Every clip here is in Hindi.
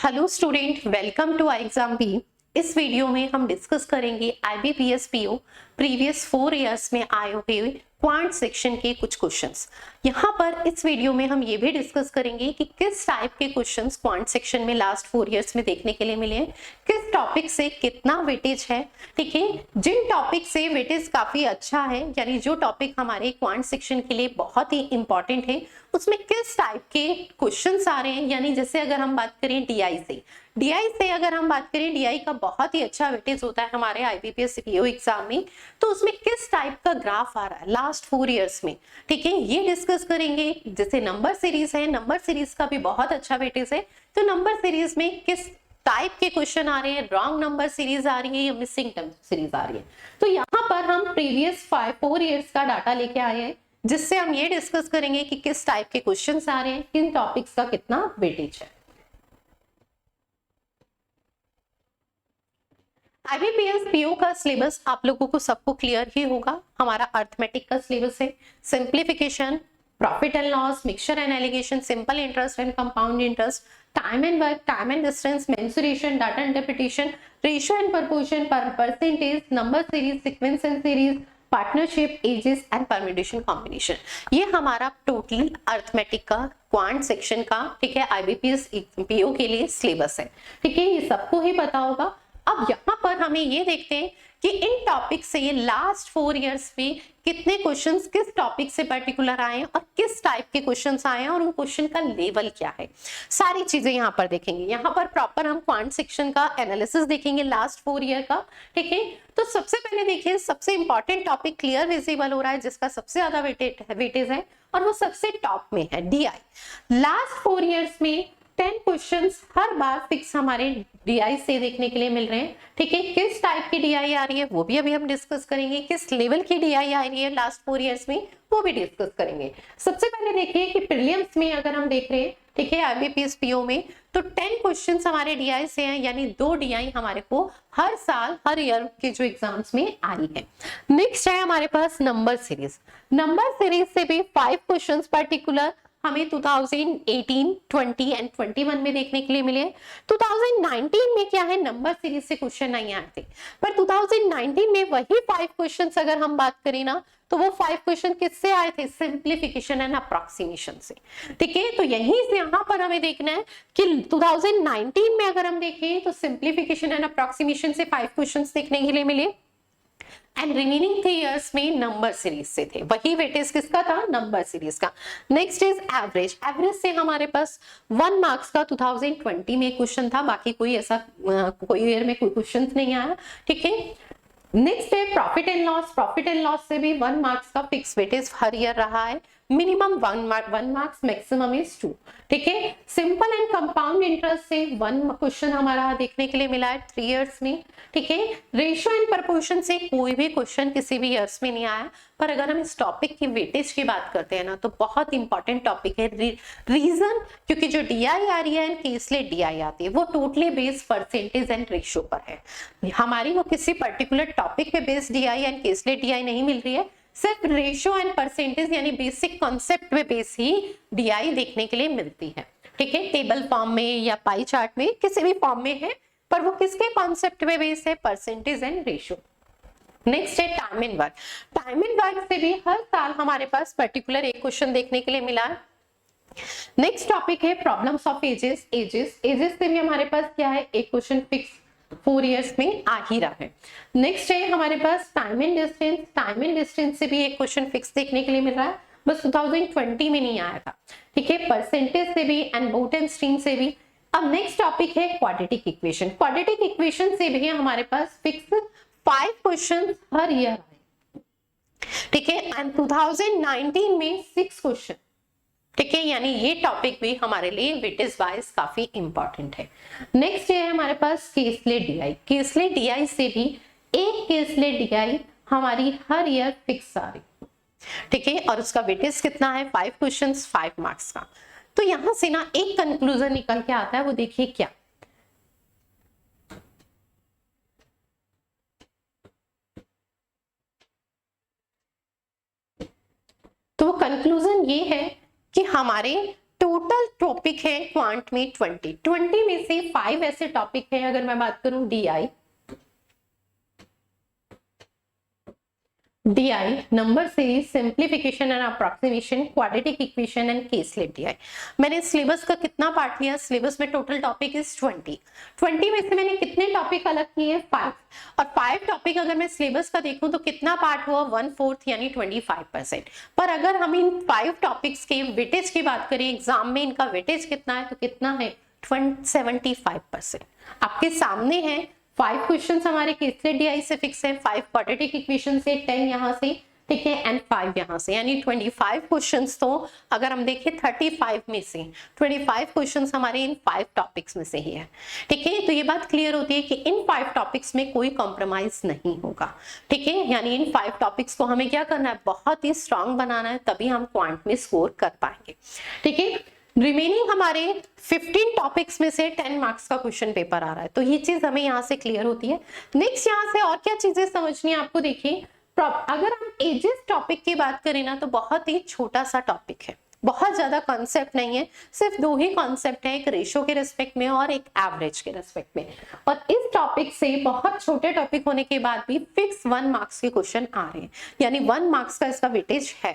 Hello student, welcome to exam B. इस वीडियो में हम डिस्कस करेंगे IBPS PO प्रीवियस 4 इयर्स में आए हुए क्वांट सेक्शन के कुछ क्वेश्चंस। यहाँ पर इस वीडियो में हम ये भी डिस्कस करेंगे कि किस टाइप के क्वेश्चंस क्वांट सेक्शन में लास्ट 4 इयर्स में देखने के लिए मिले हैं, किस टॉपिक से कितना वेटेज है। ठीक है, जिन टॉपिक से वेटेज काफी अच्छा है, यानी जो टॉपिक हमारे क्वांट सेक्शन के लिए बहुत ही इंपॉर्टेंट है, उसमें किस टाइप के क्वेश्चंस आ रहे हैं। यानी जैसे अगर हम बात करें डीआई से अगर हम बात करें, डीआई का बहुत ही अच्छा वेटेज होता है हमारे IBPS PO एग्जाम में, तो उसमें किस टाइप का ग्राफ आ रहा है लास्ट 4 इयर्स में। ठीक है, ये डिस्कस करेंगे। जैसे नंबर सीरीज है, नंबर सीरीज का भी बहुत अच्छा वेटेज है, तो नंबर सीरीज में किस टाइप के क्वेश्चन आ रहे हैं, रॉन्ग नंबर सीरीज आ रही है या मिसिंग सीरीज आ रही है। तो यहाँ पर हम प्रीवियस 4 इयर्स का डाटा लेके आए हैं, जिससे हम ये डिस्कस करेंगे कि किस टाइप के क्वेश्चंस आ रहे हैं, किन टॉपिक्स का कितना वेटेज है। IBPS PO का सिलेबस आप लोगों को सबको क्लियर ही होगा। हमारा अर्थमेटिक का सिलेबस है, simplification, profit and loss, mixture and alligation, simple interest and compound interest, time and work, time and distance, mensuration, data interpretation, ratio and proportion, percentage, number series, sequence and series, partnership, ages and permutation combination. ये हमारा टोटल अर्थमेटिक का क्वांट सेक्शन का, ठीक है, IBPS PO के लिए सिलेबस है। ठीक है, ये सबको ही पता होगा। अब यहाँ पर हमें ये देखते हैं कि इन टॉपिक से ये लास्ट 4 इयर्स में कितने क्वेश्चंस किस टॉपिक से पर्टिकुलर आए हैं और किस टाइप के क्वेश्चंस आए हैं और उन क्वेश्चन का लेवल क्या है, सारी चीजें यहाँ पर देखेंगे। यहाँ पर प्रॉपर हम क्वांट सेक्शन का एनालिसिस देखेंगे लास्ट 4 ईयर का। ठीक है, तो सबसे पहले देखिए, सबसे इंपॉर्टेंट टॉपिक क्लियर विजिबल हो रहा है, जिसका सबसे ज्यादा वेटेज है और वो सबसे टॉप में है, DI। लास्ट 4 इयर्स में 10 क्वेश्चंस हर बार फिक्स हमारे DI से देखने के लिए मिल रहे हैं। ठीक है, किस टाइप की DI आ रही है वो भी अभी हम डिस्कस करेंगे, किस लेवल की DI आ रही है लास्ट 4 इयर्स में वो भी डिस्कस करेंगे। सबसे पहले देखिए कि प्रीलिम्स में अगर हम देख रहे हैं, ठीक है, IBPS PO में, तो 10 क्वेश्चंस हमारे DI से हैं, यानी 2 DI हमारे को हर साल हर ईयर के जो एग्जाम्स में आई है। नेक्स्ट है हमारे पास नंबर सीरीज। नंबर सीरीज से भी 5 क्वेश्चंस पर्टिकुलर हमें 2018, 20 एंड 21 में देखने के लिए मिले। 2019 में क्या है, नंबर सीरीज से क्वेश्चन नहीं आए थे, पर 2019 में वही 5 क्वेश्चंस अगर हम बात करें ना, तो वो 5 क्वेश्चन किससे आए थे, सिंप्लीफिकेशन एंड अप्रोक्सीमेशन से। ठीक है, तो यहीं से यहाँ पर हमें देखना है कि 2019 में अगर हम देखें तो सिंप्लीफिकेशन एंड अप्रोक्सीमेशन से 5 क्वेश्चंस देखने के लिए मिले एंड रिमेनिंग 3 इयर्स में नंबर सीरीज से थे। वही वेटेज किसका था, नंबर सीरीज का। Next is average. एवरेज से हमारे पास 1 मार्क्स का 2020 में क्वेश्चन था, बाकी कोई ऐसा कोई ईयर में कोई क्वेश्चन नहीं आया। ठीक है, नेक्स्ट है profit and loss. Profit and loss से भी 1 मार्क्स का फिक्स वेटेज हर ईयर रहा है, मिनिमम 1 मार्क्स, मैक्सिमम इज 2। ठीक है, सिंपल एंड कंपाउंड इंटरेस्ट से 1 क्वेश्चन हमारा देखने के लिए मिला है 3 इयर्स में। ठीक है, रेशियो एंड प्रोपोर्शन से कोई भी क्वेश्चन किसी भी ईयर्स में नहीं आया, पर अगर हम इस टॉपिक की वेटेज की बात करते हैं ना, तो बहुत इंपॉर्टेंट टॉपिक है। रीजन, क्योंकि जो DI आ रही है एंड केसलेट DI आती है, वो totally based percentage and ratio पर है। हमारी वो किसी पर्टिकुलर टॉपिक पे based DI and caselet DI नहीं मिल रही है, सिर्फ रेशियो एंड परसेंटेज यानी बेसिक कॉन्सेप्ट में बेस ही DI देखने के लिए मिलती है। ठीक है, टेबल फॉर्म में या पाई चार्ट में, किसी भी फॉर्म में है, पर वो किसके कॉन्सेप्ट में बेस है, परसेंटेज एंड रेशियो। नेक्स्ट है time and work. Time and work से भी हर साल हमारे पास पर्टिकुलर एक क्वेश्चन देखने के लिए मिला है। नेक्स्ट टॉपिक है प्रॉब्लम्स ऑफ एजेस। एजेस से भी हमारे पास क्या है, एक क्वेश्चन फिक्स 4 इयर्स में आ ही रहा है। नेक्स्ट है हमारे पास time and distance. Time and distance से भी एक क्वेश्चन फिक्स देखने के लिए मिल रहा है, बस 2020 में नहीं आया था। ठीक है, परसेंटेज से भी एंड बोट एंड स्ट्रीम से भी। अब नेक्स्ट टॉपिक है क्वाड्रेटिक इक्वेशन। क्वाड्रेटिक इक्वेशन से भी हमारे पास फिक्स 5 क्वेश्चन हर ईयर आए। ठीक है, एंड 2019 में 6 क्वेश्चन। ठीक है, यानी ये टॉपिक भी हमारे लिए वेटेज वाइज काफी इंपॉर्टेंट है। नेक्स्ट है हमारे पास केसलेट DI। केसलेट DI से भी एक केसलेट DI हमारी हर ईयर फिक्स आ रही। ठीक है, और उसका वेटेज कितना है, 5 क्वेश्चंस 5 मार्क्स का। तो यहां से ना एक कंक्लूजन निकल के आता है, वो देखिए क्या, तो वो कंक्लूजन ये है कि हमारे टोटल टॉपिक है क्वांट में 20 में से 5 ऐसे टॉपिक है। अगर मैं बात करूं DI number series, simplification and approximation, quadratic equation and के स्लेट DI। मैंने सिलेबस का कितना पार्ट लिया? सिलेबस में टोटल टॉपिक इज 20 में से मैंने कितने टॉपिक अलग किए? 5। और 5 टॉपिक अगर मैं सिलेबस का देखूं तो कितना पार्ट हुआ? 1/4 यानी 25%। पर अगर हम इन 5 टॉपिक्स के वेटेज की बात करें, एग्जाम में इनका वेटेज कितना है, तो कितना है? 75%। आपके सामने है 5 क्वेश्चन हमारे केस DI से फिक्स है, 5 क्वाड्रेटिक इक्वेशन से, 10 यहाँ से, ठीक है, एंड 5 यहाँ से, यानी 25 क्वेश्चंस। तो अगर हम देखें 35 में से 25 क्वेश्चंस हमारे इन 5 टॉपिक्स में से ही है, ठीक है। तो ये बात क्लियर होती है कि इन 5 टॉपिक्स में कोई कॉम्प्रोमाइज नहीं होगा, ठीक है। यानी इन 5 टॉपिक्स को हमें क्या करना है? बहुत ही स्ट्रांग बनाना है, तभी हम क्वांट में स्कोर कर पाएंगे, ठीक है। रिमेनिंग हमारे 15 टॉपिक्स में से 10 मार्क्स का क्वेश्चन पेपर आ रहा है, तो ये चीज हमें यहाँ से क्लियर होती है। नेक्स्ट यहाँ से और क्या चीजें समझनी है आपको? देखिए, अगर हम एजेस टॉपिक की बात करें ना, तो बहुत ही छोटा सा टॉपिक है, बहुत ज्यादा कॉन्सेप्ट नहीं है, सिर्फ 2 ही कॉन्सेप्ट है, एक रेशो के रिस्पेक्ट में और एक एवरेज के रिस्पेक्ट में। और इस टॉपिक से बहुत छोटे टॉपिक होने के बाद भी फिक्स 1 मार्क्स के क्वेश्चन आ रहे हैं, यानी 1 मार्क्स का इसका वेटेज है,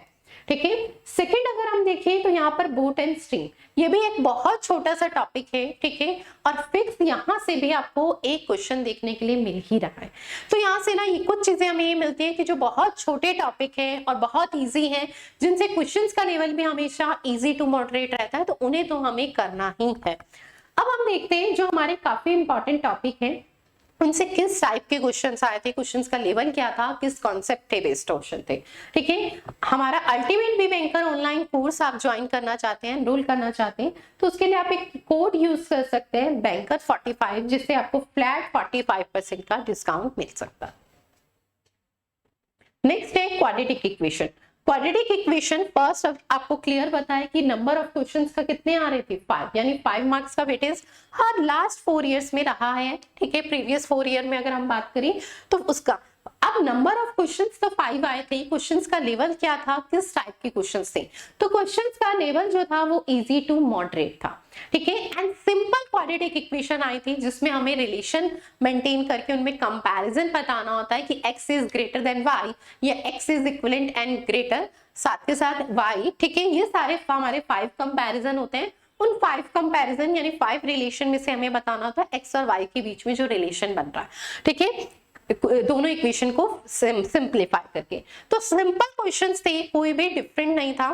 ठीक है। सेकंड अगर हम देखें तो यहाँ पर बोट एंड स्ट्रीम, ये भी एक बहुत छोटा सा टॉपिक है, ठीक है। और फिक्स यहाँ से भी आपको एक क्वेश्चन देखने के लिए मिल ही रहा है। तो यहाँ से ना ये कुछ चीजें हमें ये मिलती है कि जो बहुत छोटे टॉपिक है और बहुत इजी है, जिनसे क्वेश्चंस का लेवल भी हमेशा इजी टू मॉडरेट रहता है, तो उन्हें तो हमें करना ही है। अब हम देखते हैं जो हमारे काफी इंपॉर्टेंट टॉपिक है, उनसे किस टाइप के क्वेश्चंस आए थे, क्वेश्चंस का लेवल क्या था, किस कॉन्सेप्ट पे बेस्ड क्वेश्चन थे, ठीक है। हमारा ultimate B banker online course आप ज्वाइन करना चाहते हैं, एनरोल करना चाहते हैं, तो उसके लिए आप एक कोड यूज कर सकते हैं, बैंकर 45, जिससे आपको फ्लैट 45% का डिस्काउंट मिल सकता है। नेक्स्ट है quadratic equation. Quadratic equation first आपको क्लियर बताया कि नंबर ऑफ क्वेश्चंस का कितने आ रहे थे? 5, यानी 5 मार्क्स का वेटेज हर लास्ट 4 इयर्स में रहा है, ठीक है। प्रीवियस 4 ईयर में अगर हम बात करें तो उसका अब नंबर ऑफ क्वेश्चंस तो 5 आए थे, क्वेश्चंस का लेवल क्या था, किस टाइप के क्वेश्चंस थे? तो क्वेश्चंस का लेवल जो था वो इजी टू मॉडरेट था, ठीक है। एंड सिंपल क्वाड्रेटिक इक्वेशन आई थी, जिसमें हमें रिलेशन मेंटेन करके उनमें कंपैरिजन बताना होता है कि x is greater than y या x is equivalent and greater साथ के साथ y, ठीक है। ये सारे हमारे 5 कंपैरिजन होते हैं। उन 5 कंपैरिजन यानी 5 रिलेशन में से हमें बताना होता है x और y के बीच में जो रिलेशन बन रहा है, ठीक है, दोनों इक्वेशन को सिंप्लीफाई करके। तो सिंपल क्वेश्चंस थे, कोई भी डिफरेंट नहीं था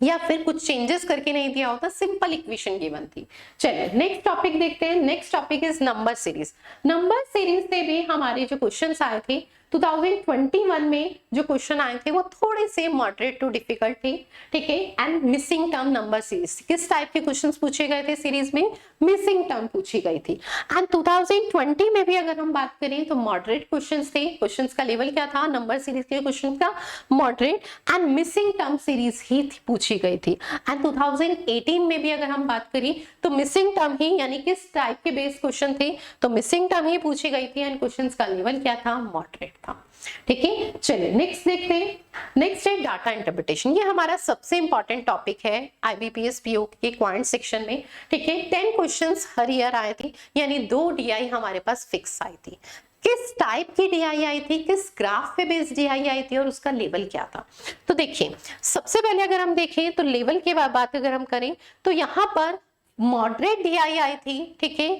या फिर कुछ चेंजेस करके नहीं दिया होता, सिंपल इक्वेशन गिवन थी। चलिए नेक्स्ट टॉपिक देखते हैं। Next topic is number series. Number series से भी हमारे जो क्वेश्चंस आए थे 2021 में, जो क्वेश्चन आए थे वो थोड़े से मॉडरेट टू डिफिकल्ट थे, ठीक है। And missing term number series, किस टाइप के क्वेश्चंस पूछे गए थे सीरीज में? मिसिंग टर्म पूछी गई थी। एंड 2020 में भी अगर हम बात करें तो मॉडरेट क्वेश्चंस थे, क्वेश्चंस का लेवल क्या था? नंबर सीरीज के क्वेश्चन का moderate and missing term series ही पूछी गई थी। एंड 2018 में भी अगर हम बात करें तो मिसिंग टर्म ही, यानी किस टाइप के बेस्ड क्वेश्चन थे, तो मिसिंग टर्म ही पूछी गई थी एंड क्वेश्चंस का लेवल क्या था? मॉडरेट था, ठीक है। चलिए नेक्स्ट देखते हैं। नेक्स्ट है डाटा इंटरप्रिटेशन। ये हमारा सबसे इंपॉर्टेंट टॉपिक है IBPS PO के क्वांट सेक्शन में, ठीक है। 10 क्वेश्चंस हर ईयर आए थे, यानी 2 DI हमारे पास फिक्स आई थी। किस टाइप की DI आई थी, किस ग्राफ पे बेस्ड DI आई थी और उसका लेवल क्या था? तो देखिए, सबसे पहले अगर हम देखें तो लेवल की बात अगर हम करें तो यहाँ पर मॉडरेट DI आई थी, ठीक है।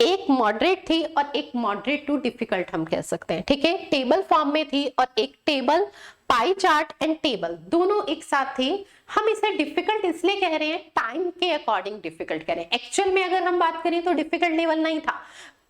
एक मॉडरेट थी और एक मॉडरेट टू डिफिकल्ट हम कह सकते हैं, ठीक है। टेबल फॉर्म में थी और एक table, pie chart and table दोनों एक साथ थे। हम इसे डिफिकल्ट इसलिए कह रहे हैं, टाइम के अकॉर्डिंग डिफिकल्ट कह रहे हैं। एक्चुअल में अगर हम बात करें तो डिफिकल्ट लेवल नहीं था,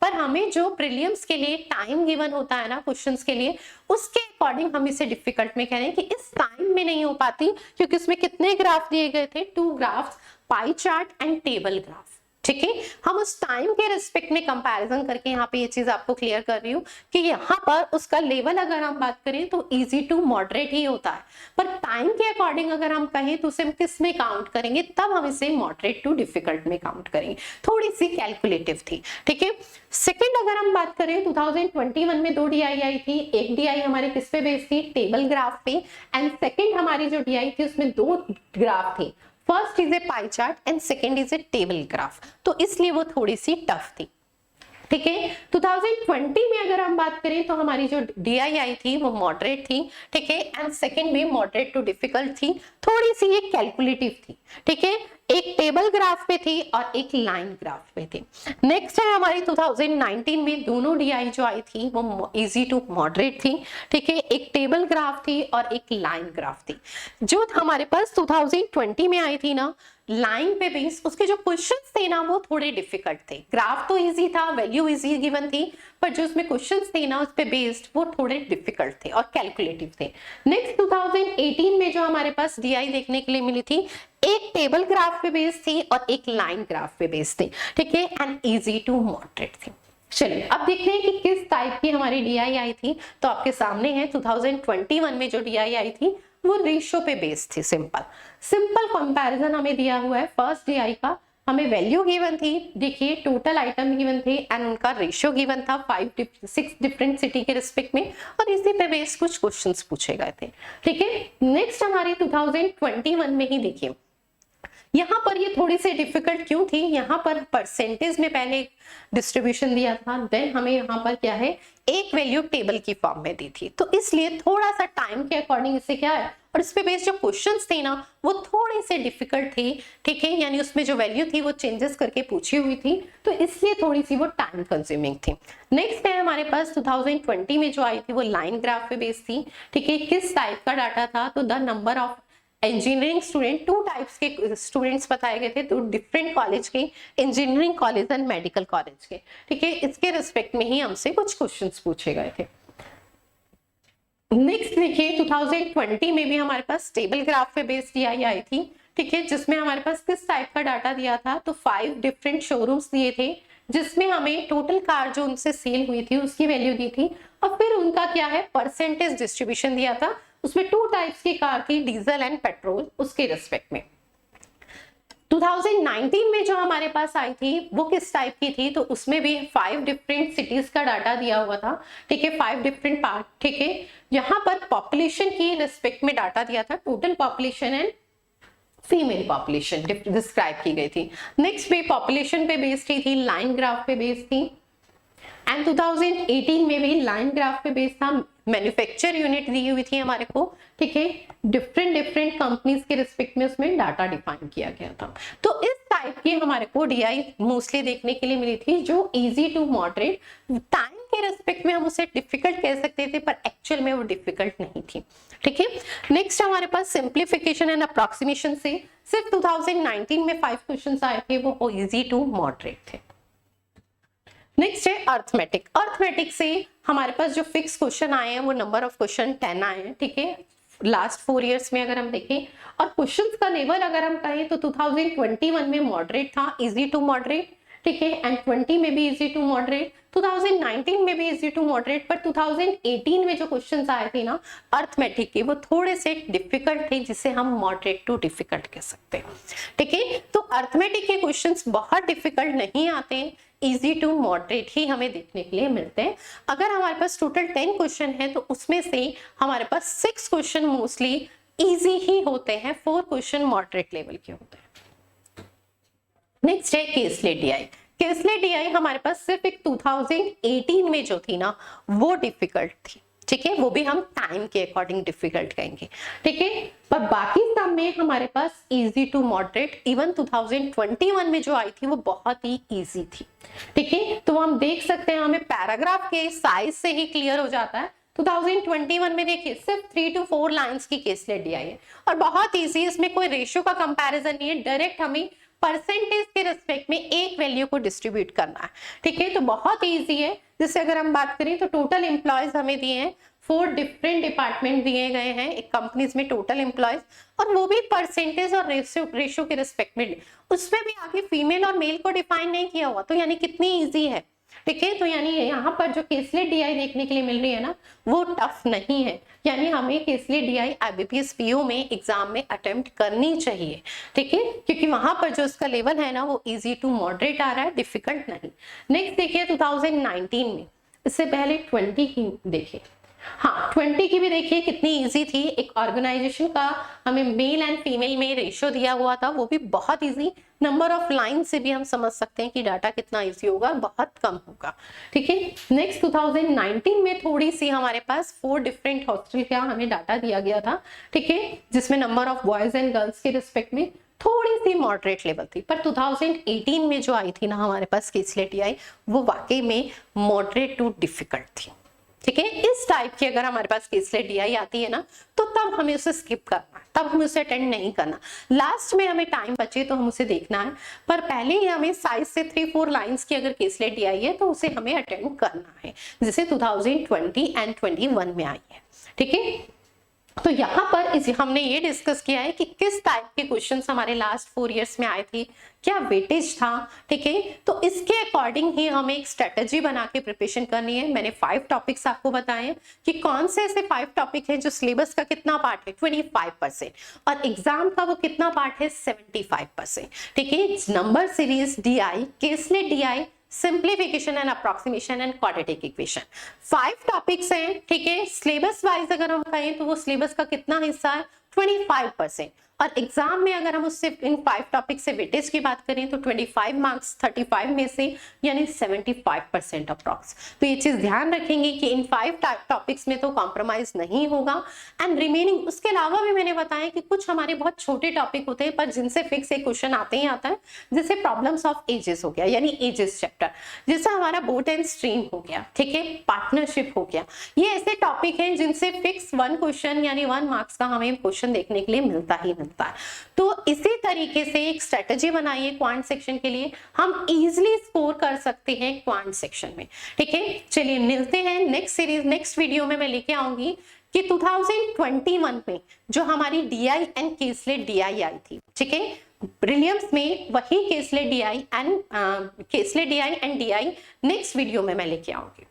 पर हमें जो प्रीलिम्स के लिए टाइम गिवन होता है ना क्वेश्चंस के लिए, उसके अकॉर्डिंग हम इसे डिफिकल्ट में कह रहे हैं कि इस टाइम में नहीं हो पाती, क्योंकि उसमें कितने ग्राफ दिए गए थे? 2 graphs, pie chart and table graph, ठीक है। हम उस टाइम के रिस्पेक्ट में कंपैरिजन करके यहाँ पे ये चीज आपको क्लियर कर रही हूँ कि यहाँ पर उसका लेवल अगर हम बात करें तो इजी टू मॉडरेट ही होता है, पर टाइम के अकॉर्डिंग अगर हम कहें तो उसे हम किस में काउंट करेंगे? तब हम इसे मॉडरेट टू डिफिकल्ट में काउंट करेंगे। थोड़ी सी कैलकुलेटिव थी, ठीक है। सेकेंड अगर हम बात करें 2021 में 2 DI आई थी। एक DI हमारे किस पे बेस्ड थी? टेबल ग्राफ पे। एंड सेकेंड हमारी जो DI थी उसमें 2 ग्राफ थे, first is a pie chart and second is a table graph, तो इसलिए वो थोड़ी सी टफ थी। ठीक है, 2020 में अगर हम बात करें तो हमारी जो DI आई थी वो मॉडरेट थी। ठीक है, एंड सेकेंड में मॉडरेट टू डिफिकल्ट थी, थोड़ी सी ये कैलकुलेटिव थी। ठीक है, एक टेबल ग्राफ पे थी और एक लाइन ग्राफ पे थी। नेक्स्ट है हमारी 2019 में दोनों DI जो आई थी वो इजी टू मॉडरेट थी। ठीक है, एक टेबल ग्राफ थी और एक लाइन ग्राफ थी। जो हमारे पास 2020 में आई थी ना लाइन पे बेस, उसके जो क्वेश्चंस थे ना वो थोड़े डिफिकल्ट थे। ग्राफ तो इजी था, वैल्यू इजी गिवन थी, पर जो उसमें क्वेश्चंस थे ना उस पे बेस्ड वो थोड़े डिफिकल्ट थे और कैलकुलेटिव थे। नेक्स्ट 2018 में जो हमारे पास DI देखने के लिए मिली थी, एक टेबल ग्राफ पे बेस्ड थी और एक लाइन ग्राफ पे बेस्ड थी। ठीक है, एंड इजी टू मॉडरेट थी। चलिए अब देखते हैं कि किस टाइप की हमारी DI आई थी। तो आपके सामने है 2021 में जो DI आई थी वो रेशियो पे बेस्ड थी। सिंपल कंपैरिजन हमें दिया हुआ है। फर्स्ट DI का हमें वैल्यू गिवन थी, देखिए टोटल आइटम गिवन थे एंड उनका रेशियो गिवन था 6 डिफरेंट सिटी के रिस्पेक्ट में, और इसी पे बेस्ड कुछ क्वेश्चंस पूछे गए थे। ठीक है, नेक्स्ट हमारी 2021 में ही देखिए यहाँ पर ये थोड़ी सी डिफिकल्ट क्यों थी, यहाँ पर परसेंटेज में पहले डिस्ट्रीब्यूशन दिया था, देन हमें यहाँ पर क्या है एक वैल्यू टेबल की फॉर्म में दी थी, तो इसलिए थोड़ा सा टाइम के अकॉर्डिंग इससे क्या है, और इस पे बेस्ड जो क्वेश्चंस थे ना वो थोड़े से डिफिकल्ट थे। ठीक है, यानी उसमें जो वैल्यू थी वो चेंजेस करके पूछी हुई थी, तो इसलिए थोड़ी सी वो टाइम कंज्यूमिंग थी। नेक्स्ट है हमारे पास 2020 में जो आई थी वो लाइन ग्राफ पे बेस्ड थी। ठीक है, किस टाइप का डाटा था, तो the number of engineering student, 2 types के स्टूडेंट्स बताए गए थे, 2 डिफरेंट कॉलेज के, engineering college and medical college के। ठीक है, इसके रिस्पेक्ट में ही हमसे कुछ क्वेश्चंस पूछे गए थे। नेक्स्ट देखिए 2020 में भी हमारे पास टेबल ग्राफ पे बेस्ड DI आई थी। ठीक है, जिसमें हमारे पास किस टाइप का डाटा दिया था, तो 5 डिफरेंट शोरूम्स दिए थे, जिसमें हमें टोटल कार जो उनसे सेल हुई थी उसकी वैल्यू दी थी, और फिर उनका क्या है परसेंटेज डिस्ट्रीब्यूशन दिया था। उसमें 2 टाइप्स की कार थी, डीजल एंड पेट्रोल, उसके रिस्पेक्ट में। 2019 में जो हमारे पास आई थी वो किस टाइप की थी, तो उसमें भी 5 डिफरेंट सिटीज का डाटा दिया हुआ था। ठीक है, 5 डिफरेंट पार्ट। ठीक है, यहाँ पर पॉपुलेशन की रिस्पेक्ट में डाटा दिया था, total population and female population describe की गई थी। नेक्स्ट पे पॉपुलेशन पे बेस्ड थी, लाइन ग्राफ पे बेस्ड थी, एंड 2018 में भी लाइन ग्राफ पे बेस्ड था। मैन्युफैक्चर यूनिट दी हुई थी हमारे को। ठीक है, डिफरेंट कंपनीज के रिस्पेक्ट में उसमें डाटा डिफाइन किया गया था। तो इस टाइप की हमारे को DI मोस्टली देखने के लिए मिली थी, जो इजी टू मॉडरेट, टाइम के रिस्पेक्ट में हम उसे डिफिकल्ट कह सकते थे, पर एक्चुअल में वो डिफिकल्ट नहीं थी। ठीक है, नेक्स्ट हमारे पास सिंप्लीफिकेशन एंड अप्रोक्सीमेशन से सिर्फ 2019 में 5 क्वेश्चन आए थे, वो इजी टू मॉडरेट थे। नेक्स्ट है अर्थमेटिक। अर्थमेटिक से हमारे पास जो फिक्स क्वेश्चन आए हैं वो नंबर ऑफ क्वेश्चन 10 आए हैं। ठीक है, लास्ट 4 इयर्स में अगर हम देखें, और क्वेश्चंस का लेवल अगर हम कहें तो 2021 में मॉडरेट था, इजी टू मॉडरेट। ठीक है, एंड 20 में भी इजी टू मॉडरेट, 2019 में भी इजी टू मॉडरेट, पर 2018 में जो क्वेश्चंस आए थे ना अर्थमेटिक के वो थोड़े से डिफिकल्ट थे, जिसे हम मॉडरेट टू डिफिकल्ट कह सकते हैं। ठीक है, तो अर्थमेटिक के क्वेश्चंस बहुत डिफिकल्ट नहीं आते हैं, इजी टू मॉडरेट ही हमें देखने के लिए मिलते हैं। अगर हमारे पास टोटल 10 क्वेश्चन है तो उसमें से हमारे पास 6 क्वेश्चन मोस्टली इजी ही होते हैं, 4 क्वेश्चन मॉडरेट लेवल के होते हैं। नेक्स्ट है केसलेट DI। केसलेट DI हमारे पास सिर्फ एक 2018 में जो थी ना वो डिफिकल्ट थी। ठीक है, वो भी हम टाइम के अकॉर्डिंग डिफिकल्ट कहेंगे। ठीक है, पर बाकी सब में हमारे पास इजी टू मॉडरेट, इवन 2021 में जो आई थी वो बहुत ही इजी थी। ठीक है, तो हम देख सकते हैं हमें पैराग्राफ के साइज से ही क्लियर हो जाता है। 2021 में देखिए सिर्फ 3 to 4 लाइंस की केसलेट DI है और बहुत इजी, इसमें कोई रेशियो का कंपैरिजन नहीं है, डायरेक्ट हमें परसेंटेज के रिस्पेक्ट में एक वैल्यू को डिस्ट्रीब्यूट करना है। ठीक है, तो बहुत इजी है। जैसे अगर हम बात करें तो टोटल एम्प्लॉयज हमें दिए हैं, 4 डिफरेंट डिपार्टमेंट दिए गए हैं एक कंपनीज में टोटल एम्प्लॉयज, और वो भी परसेंटेज और रेशियो के रिस्पेक्ट में, उसमें भी आगे फीमेल और मेल को डिफाइन नहीं किया हुआ, तो यानी कितनी इजी है। ठीक है, तो यानी यहाँ पर जो केसलेट DI देखने के लिए मिल रही है ना वो टफ नहीं है, यानी हमें केसलेट DI IBPS PO में एग्जाम में अटेम्प्ट करनी चाहिए। ठीक है, क्योंकि वहां पर जो उसका लेवल है ना वो इजी टू मॉडरेट आ रहा है, डिफिकल्ट नहीं। नेक्स्ट देखिए 2019 में, इससे पहले 20 ही देखिए, हाँ 20 की भी देखिए कितनी इजी थी। एक ऑर्गेनाइजेशन का हमें मेल एंड फीमेल में रेशियो दिया हुआ था, वो भी बहुत इजी। नंबर ऑफ लाइन से भी हम समझ सकते हैं कि डाटा कितना इजी होगा और बहुत कम होगा। ठीक है, नेक्स्ट 2019 में थोड़ी सी हमारे पास 4 डिफरेंट हॉस्टल का हमें डाटा दिया गया था। ठीक है, जिसमें number of boys and girls के रिस्पेक्ट में थोड़ी सी मॉडरेट लेवल थी, पर 2018 में जो आई थी ना हमारे पास केसलेट आई, वो वाकई में मॉडरेट टू डिफिकल्ट थी। ठीक है, इस टाइप की अगर हमारे पास केसलेट डीआई आती है ना, तो तब हमें उसे स्किप करना है, तब हमें उसे अटेंड नहीं करना। लास्ट में हमें टाइम बचे तो हम उसे देखना है, पर पहले ही हमें साइज से 3-4 लाइंस की अगर केसलेट डीआई है तो उसे हमें अटेंड करना है, जैसे 2020 एंड 21 में आई है। ठीक है, तो यहाँ पर हमने ये डिस्कस किया है कि किस टाइप के क्वेश्चंस हमारे लास्ट 4 इयर्स में आए थे, क्या वेटेज था। ठीक है, तो इसके अकॉर्डिंग ही हमें एक स्ट्रेटजी बना के प्रिपरेशन करनी है। मैंने 5 टॉपिक्स आपको बताए कि कौन से ऐसे 5 टॉपिक हैं जो सिलेबस का कितना पार्ट है 25% और एग्जाम का वो कितना पार्ट है 75%। ठीक है, number series DI, caselet DI, simplification and approximation and quadratic equation, 5 topics हैं। ठीक है, सिलेबस वाइज अगर हम कहें तो वो सिलेबस का कितना हिस्सा है 25%, और एग्जाम में अगर हम उससे इन 5 टॉपिक से वेटेज की बात करें तो 25 मार्क्स 35 में से, यानी 75% अप्रॉक्स। तो ये चीज ध्यान रखेंगे कि इन 5 टॉपिक्स में तो कॉम्प्रोमाइज नहीं होगा। एंड रिमेनिंग उसके अलावा भी मैंने बताया कि कुछ हमारे बहुत छोटे टॉपिक होते हैं पर जिनसे फिक्स एक क्वेश्चन आते ही आता है, जैसे प्रॉब्लम्स ऑफ एजेस हो गया, यानी एजेस चैप्टर, जैसे हमारा बोट एंड स्ट्रीम हो गया। ठीक है, पार्टनरशिप हो गया, ये ऐसे टॉपिक हैं जिनसे फिक्स 1 क्वेश्चन यानी 1 मार्क्स का हमें क्वेश्चन देखने के लिए मिलता ही मिलता है। तो इसी तरीके से एक स्ट्रेटजी बनाइए क्वांट सेक्शन के लिए, हम इजीली स्कोर कर सकते हैं क्वांट सेक्शन में। ठीक है, चलिए मिलते हैं नेक्स्ट सीरीज, नेक्स्ट वीडियो में मैं लेके आऊंगी कि 2021 में जो हमारी डीआई एंड केसलेट डीआई आई थी। ठीक है, प्रीलिम्स में वही caselet DI and DI next video में मैं लेके आऊंगी।